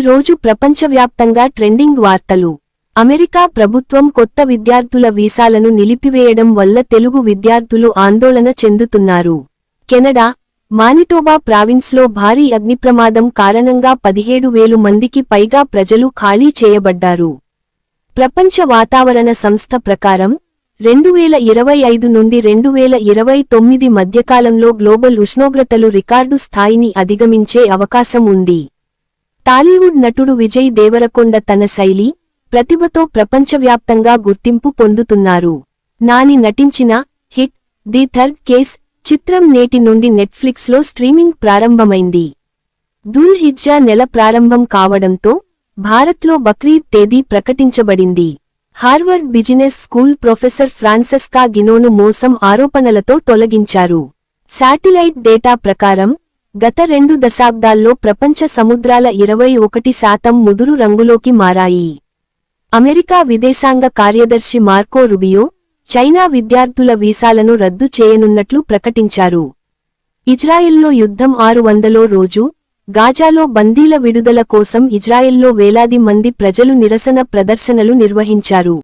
రోజు ప్రపంచవ్యాప్తంగా ట్రెండింగ్ వార్తలు. అమెరికా ప్రభుత్వం కొత్త విద్యార్థుల వీసాలను నిలిపివేయడం వల్ల తెలుగు విద్యార్థులు ఆందోళన చెందుతున్నారు. కెనడా, మానిటోబా ప్రావిన్స్లో భారీ అగ్నిప్రమాదం కారణంగా 17,000 మందికి పైగా ప్రజలు ఖాళీ చేయబడ్డారు. ప్రపంచ వాతావరణ సంస్థ ప్రకారం 2025 నుండి 2029 మధ్యకాలంలో గ్లోబల్ ఉష్ణోగ్రతలు రికార్డు స్థాయిని అధిగమించే అవకాశం ఉంది. టాలీవుడ్ నటుడు విజయ్ దేవరకొండ తన శైలి, ప్రతిభతో ప్రపంచవ్యాప్తంగా గుర్తింపు పొందుతున్నారు. నాని నటించిన హిట్ ది థర్డ్ కేస్ చిత్రం నేటి నుండి నెట్ఫ్లిక్స్లో స్ట్రీమింగ్ ప్రారంభమైంది. దుల్ హిజ్జా నెల ప్రారంభం కావడంతో భారత్లో బక్రీద్ తేదీ ప్రకటించబడింది. Harvard business school professor Francesca గినోను మోసం ఆరోపణలతో తొలగించారు. శాటిలైట్ డేటా ప్రకారం గత 2 దశాబ్దాల్లో ప్రపంచ సముద్రాల 21% ముదురు రంగులోకి మారాయి. అమెరికా విదేశాంగ కార్యదర్శి మార్కో రుబియో చైనా విద్యార్థుల వీసాలను రద్దు చేయనున్నట్లు ప్రకటించారు. ఇజ్రాయెల్లో యుద్ధం 600లో రోజు, గాజాలో బందీల విడుదల కోసం ఇజ్రాయెల్లో వేలాది మంది ప్రజలు నిరసన ప్రదర్శనలు నిర్వహించారు.